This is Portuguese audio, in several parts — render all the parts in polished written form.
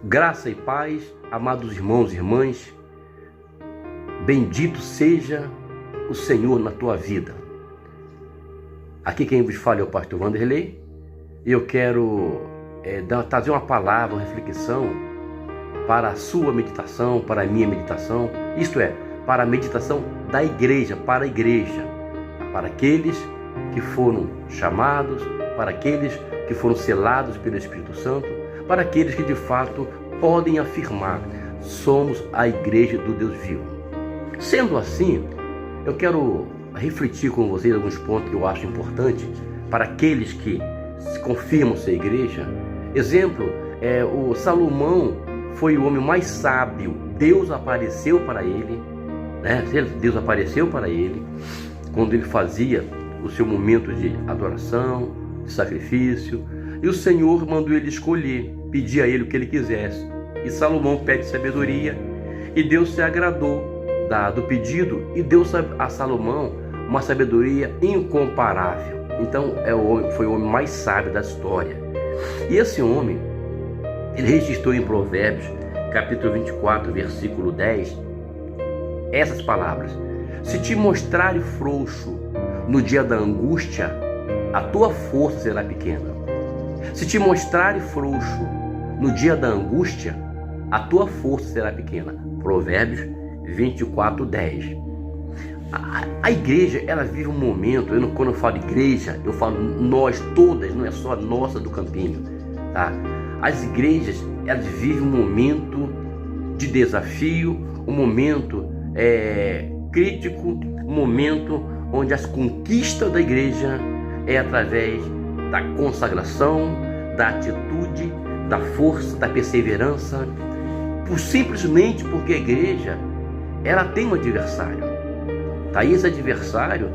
Graça e paz, amados irmãos e irmãs, bendito seja o Senhor na tua vida. Aqui quem vos fala é o pastor Wanderley e eu quero trazer uma palavra, uma reflexão para a sua meditação, para a minha meditação, isto é, para a meditação da igreja, para a igreja, para aqueles que foram chamados, para aqueles que foram selados pelo Espírito Santo, para aqueles que de fato podem afirmar: somos a igreja do Deus vivo. Sendo assim, eu quero refletir com vocês alguns pontos que eu acho importantes para aqueles que se confirmam ser igreja. Exemplo, o Salomão foi o homem mais sábio. Deus apareceu para ele, né? Deus apareceu para ele quando ele fazia o seu momento de adoração, de sacrifício, e o Senhor mandou ele escolher, pedir a ele o que ele quisesse. E Salomão pede sabedoria, e Deus se agradou do pedido e deu a Salomão uma sabedoria incomparável. Então foi o homem mais sábio da história. E esse homem, ele registrou em Provérbios, capítulo 24, versículo 10, essas palavras: se te mostrares frouxo no dia da angústia, a tua força será pequena. Se te mostrares frouxo no dia da angústia, a tua força será pequena. Provérbios 24, 10. A igreja, ela vive um momento, quando eu falo igreja, eu falo nós todas, não é só a nossa do Campinho, tá? As igrejas, elas vivem um momento de desafio, um momento crítico, um momento onde as conquistas da igreja é através da consagração, da atitude, da força, da perseverança, simplesmente porque a igreja, ela tem um adversário, tá? E esse adversário,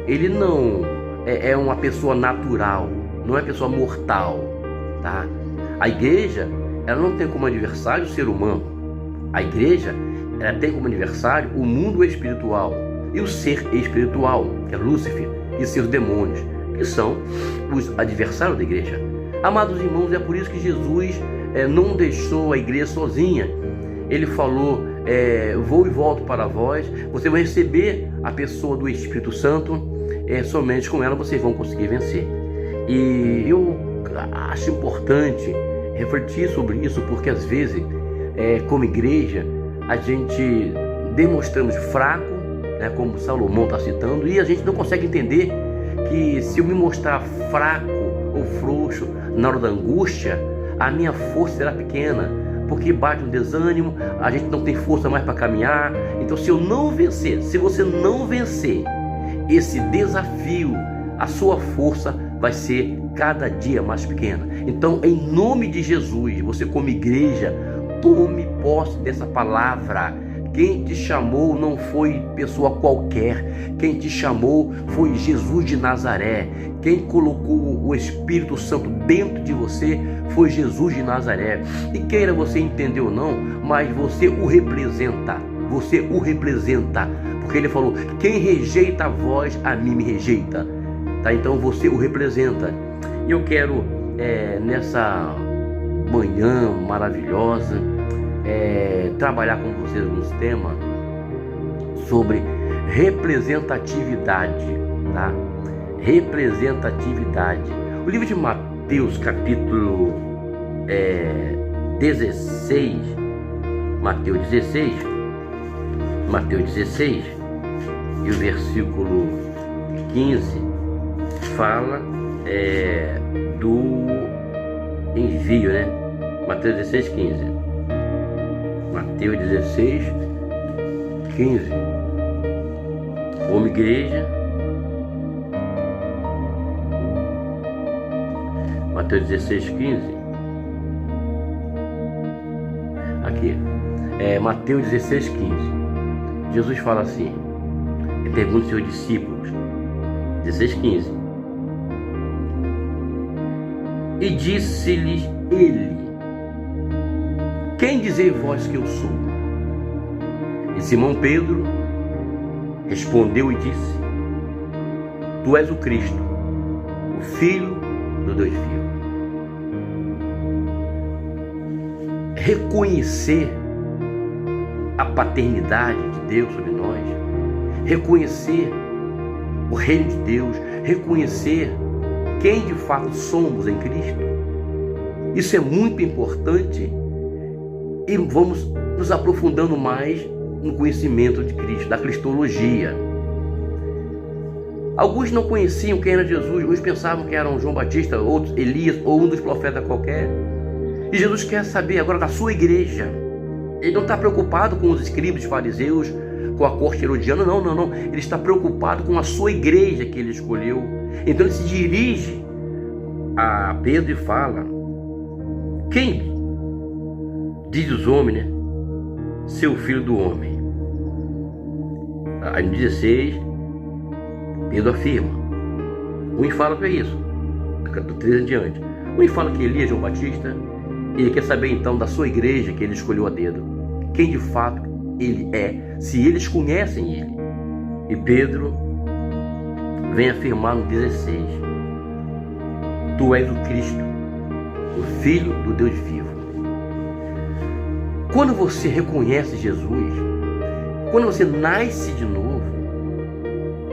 ele não é uma pessoa natural, não é pessoa mortal, tá? A igreja, ela não tem como adversário o ser humano. A igreja, ela tem como adversário o mundo espiritual e o ser espiritual, que é Lúcifer e seus demônios, que são os adversários da igreja. Amados irmãos, é por isso que Jesus não deixou a igreja sozinha. Ele falou: vou e volto para vós, você vai receber a pessoa do Espírito Santo, somente com ela vocês vão conseguir vencer. E eu acho importante refletir sobre isso, porque às vezes, como igreja, a gente demonstramos fraco, né, como Salomão está citando, e a gente não consegue entender que se eu me mostrar fraco ou frouxo na hora da angústia, a minha força será pequena, porque bate um desânimo, a gente não tem força mais para caminhar. Então, se você não vencer esse desafio, a sua força vai ser cada dia mais pequena. Então, em nome de Jesus, você como igreja, tome posse dessa palavra. Quem te chamou não foi pessoa qualquer. Quem te chamou foi Jesus de Nazaré. Quem colocou o Espírito Santo dentro de você foi Jesus de Nazaré. E queira você entender ou não, mas você o representa. Você o representa. Porque ele falou: quem rejeita a vós, a mim me rejeita. Tá? Então você o representa. E eu quero, nessa manhã maravilhosa, trabalhar com vocês alguns temas sobre representatividade, tá? Representatividade. O livro de Mateus, capítulo 16, Mateus 16 e o versículo 15 fala do envio, né? Mateus 16, 15. Mateus 16, 15. Como igreja, Mateus 16, 15. Aqui, Mateus 16, 15. Jesus fala assim, pergunta aos seus discípulos, 16, 15. E disse-lhes ele: quem dizeis vós que eu sou? E Simão Pedro respondeu e disse: tu és o Cristo, o Filho do Deus vivo. reconhecer a paternidade de Deus sobre nós, reconhecer o reino de Deus, reconhecer quem de fato somos em Cristo. Isso é muito importante e vamos nos aprofundando mais no conhecimento de Cristo, da cristologia. Alguns não conheciam quem era Jesus, uns pensavam que eram João Batista, outros Elias ou um dos profetas qualquer. E Jesus quer saber agora da sua igreja. Ele não está preocupado com os escribas, fariseus, com a corte herodiana, não. Ele está preocupado com a sua igreja que ele escolheu. Então ele se dirige a Pedro e fala: quem diz os homens, né? Seu filho do homem. Aí no 16, Pedro afirma. Um fala que é isso, do 13 em diante. Um fala que Elias é João Batista. Ele quer saber então da sua igreja que ele escolheu a dedo, quem de fato ele é, se eles conhecem ele. E Pedro vem afirmar no 16: tu és o Cristo, o Filho do Deus vivo. Quando você reconhece Jesus, quando você nasce de novo,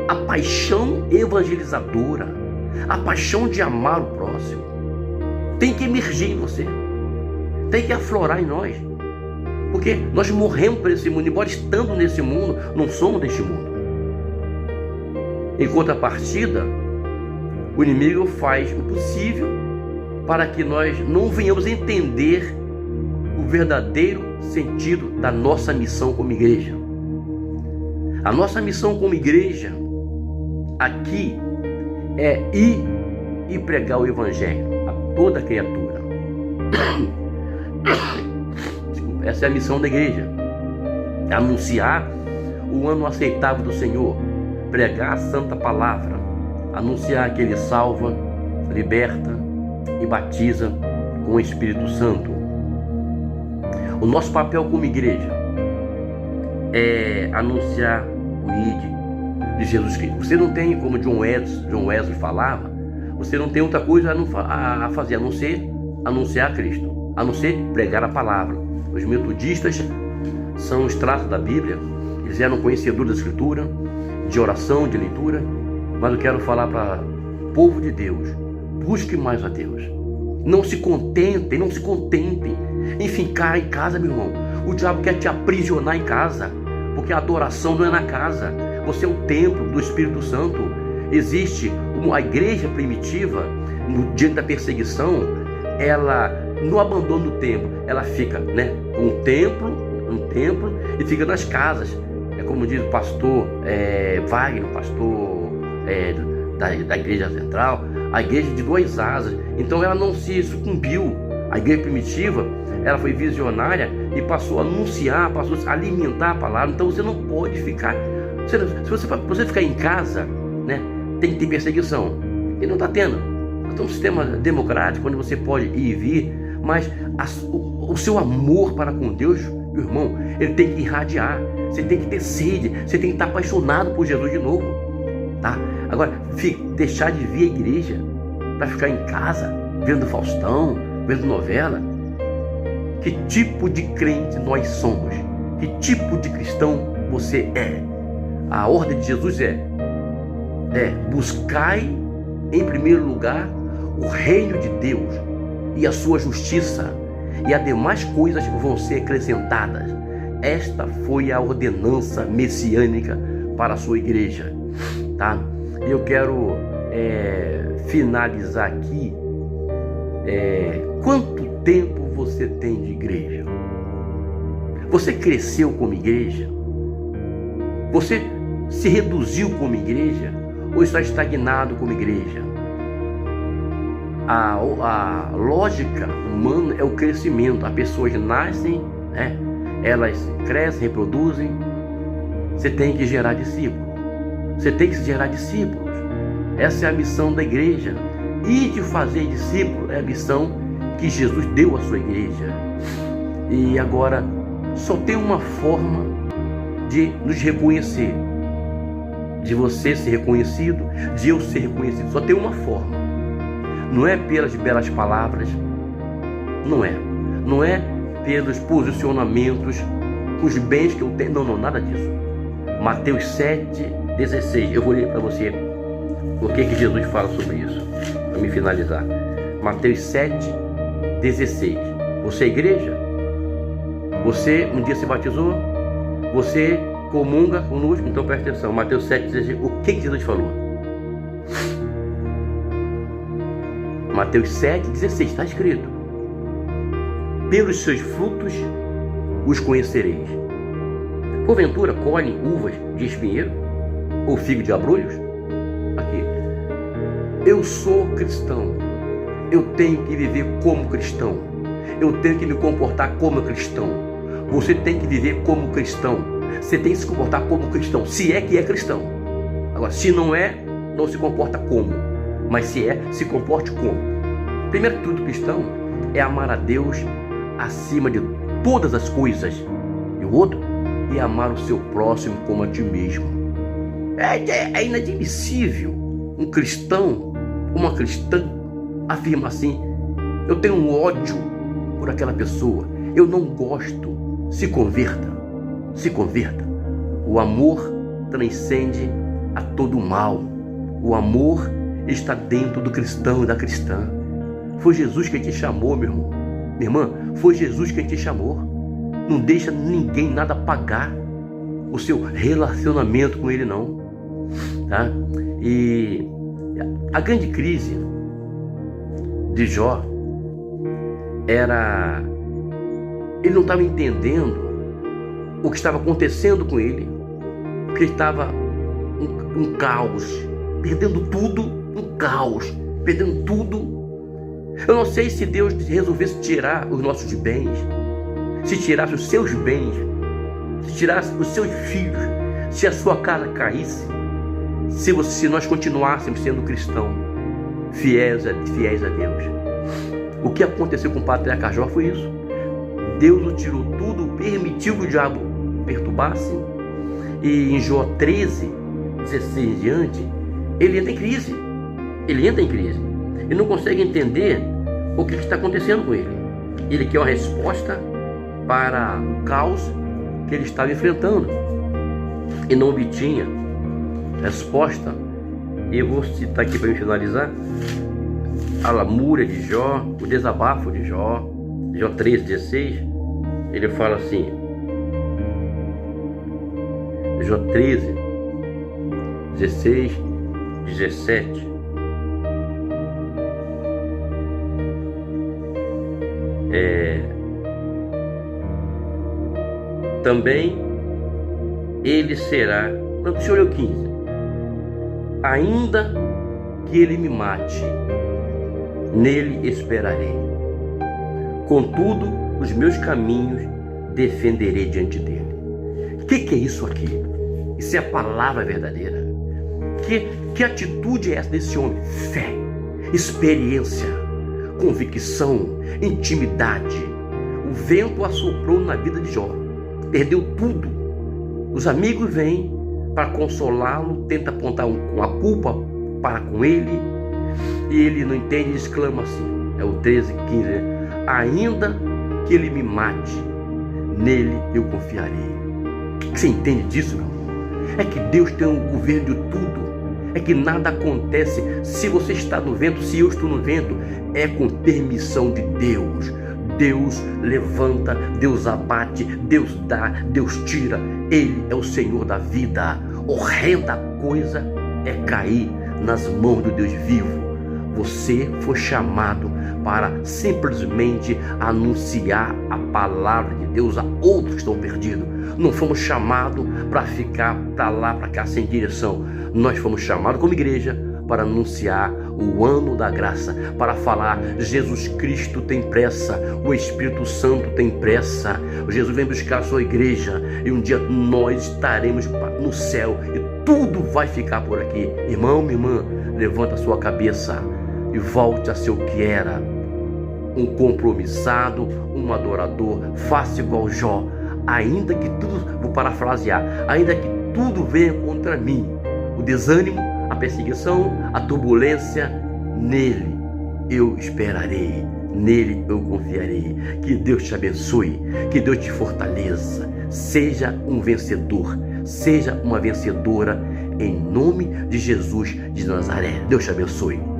a paixão evangelizadora, a paixão de amar o próximo, tem que emergir em você, tem que aflorar em nós, porque nós morremos para esse mundo. Embora estando nesse mundo, não somos deste mundo. Em contrapartida, o inimigo faz o possível para que nós não venhamos entender o verdadeiro sentido da nossa missão como igreja. A nossa missão como igreja aqui é ir e pregar o evangelho a toda criatura. Essa é a missão da igreja: anunciar o ano aceitável do Senhor, pregar a santa palavra, anunciar que Ele salva, liberta e batiza com o Espírito Santo. O nosso papel como igreja é anunciar o ID de Jesus Cristo. Você não tem, como John Wesley falava, você não tem outra coisa a fazer a não ser anunciar Cristo, a não ser pregar a palavra. Os metodistas são os traços da Bíblia, eles eram conhecedores da Escritura, de oração, de leitura, mas eu quero falar para o povo de Deus: busque mais a Deus. Não se contentem em ficar em casa, meu irmão. O diabo quer te aprisionar em casa, porque a adoração não é na casa. Você é o templo do Espírito Santo. Existe a igreja primitiva, no dia da perseguição, ela não abandona o templo, ela fica, um templo e fica nas casas. É como diz o pastor Wagner, pastor da igreja central, a igreja de duas asas. Então ela não se sucumbiu. A igreja primitiva, ela foi visionária e passou a anunciar, passou a alimentar a palavra. Então você não pode ficar, se você ficar em casa, tem que ter perseguição, e não está tendo. Nós estamos num sistema democrático onde você pode ir e vir, mas o seu amor para com Deus, meu irmão, ele tem que irradiar. Você tem que ter sede, você tem que estar apaixonado por Jesus de novo, tá? Agora, deixar de vir à igreja para ficar em casa vendo Faustão, vendo novela. Que tipo de crente nós somos? Que tipo de cristão você é? A ordem de Jesus é buscai em primeiro lugar o reino de Deus e a sua justiça, e as demais coisas vão ser acrescentadas. Esta foi a ordenança messiânica para a sua igreja, tá? Eu quero finalizar aqui. Quanto tempo você tem de igreja? Você cresceu como igreja? Você se reduziu como igreja? Ou está estagnado como igreja? A lógica humana é o crescimento. As pessoas nascem, elas crescem, reproduzem. Você tem que gerar discípulos. Você tem que gerar discípulos. Essa é a missão da igreja. E de fazer discípulo é a missão que Jesus deu à sua igreja. E agora só tem uma forma de nos reconhecer, de você ser reconhecido, de eu ser reconhecido. Só tem uma forma. Não é pelas belas palavras, não é pelos posicionamentos, os bens que eu tenho. Não, nada disso. Mateus 7,16. Eu vou ler para você o que Jesus fala sobre isso, para me finalizar. Mateus 7,16. Você é igreja? Você um dia se batizou? Você comunga conosco? Então presta atenção. Mateus 7,16. O que Jesus falou? Mateus 7,16. Está escrito: pelos seus frutos os conhecereis. Porventura colhem uvas de espinheiro ou figo de abrolhos? Aqui. Eu sou cristão. Eu tenho que viver como cristão. Eu tenho que me comportar como cristão. Você tem que viver como cristão. Você tem que se comportar como cristão, se é que é cristão. Agora, se não é, não se comporta como. Mas se é, se comporte como. Primeiro de tudo, cristão é amar a Deus acima de todas as coisas. E o outro é amar o seu próximo como a ti mesmo. É inadmissível um cristão, uma cristã, afirma assim: eu tenho um ódio por aquela pessoa, eu não gosto. Se converta, se converta. O amor transcende a todo mal. O amor está dentro do cristão e da cristã. Foi Jesus quem te chamou, meu irmão, minha irmã. Foi Jesus quem te chamou. Não deixa ninguém nada pagar o seu relacionamento com Ele, não, tá? E a grande crise de Jó era... ele não estava entendendo o que estava acontecendo com ele, porque ele estava um caos, perdendo tudo, um caos, perdendo tudo. Eu não sei se Deus resolvesse tirar os nossos bens, se tirasse os seus bens, se tirasse os seus filhos, se a sua casa caísse, se nós continuássemos sendo cristãos, fiéis a Deus. O que aconteceu com o patriarca Jó foi isso. Deus o tirou tudo, permitiu que o diabo perturbasse, e em Jó 13:16 em diante, ele entra em crise. Ele não consegue entender o que está acontecendo com ele. Ele quer uma resposta para o caos que ele estava enfrentando e não obtinha resposta. E eu vou citar aqui para me finalizar a lamúria de Jó, o desabafo de Jó. Jó 13:16, ele fala assim, Jó 13:16, 17. Também ele será, não, deixa eu ler o 15. Ainda que ele me mate, nele esperarei. Contudo, os meus caminhos defenderei diante dele. O que é isso aqui? Isso é a palavra verdadeira. Que atitude é essa desse homem? Fé, experiência, convicção, intimidade. O vento assoprou na vida de Jó. Perdeu tudo. Os amigos vêm para consolá-lo, tenta apontar uma culpa para com ele, e ele não entende e exclama assim, é o 13:15, né? Ainda que ele me mate, nele eu confiarei. O que você entende disso, meu irmão? É que Deus tem o governo de tudo. É que nada acontece se você está no vento, se eu estou no vento, é com permissão de Deus. Deus levanta, Deus abate, Deus dá, Deus tira. Ele é o Senhor da vida. Horrenda coisa é cair nas mãos do Deus vivo. Você foi chamado para simplesmente anunciar a palavra de Deus a outros que estão perdidos. Não fomos chamados para ficar para lá, para cá, sem direção. Nós fomos chamados como igreja para anunciar o ano da graça, para falar: Jesus Cristo tem pressa, o Espírito Santo tem pressa, Jesus vem buscar a sua igreja, e um dia nós estaremos no céu e tudo vai ficar por aqui. Irmão, minha irmã, levanta a sua cabeça e volte a ser o que era, um compromissado, um adorador. Faça igual Jó. Ainda que tudo, vou parafrasear, ainda que tudo venha contra mim, o desânimo, a perseguição, a turbulência, nele eu esperarei, nele eu confiarei. Que Deus te abençoe, que Deus te fortaleça. Seja um vencedor, seja uma vencedora, em nome de Jesus de Nazaré. Deus te abençoe.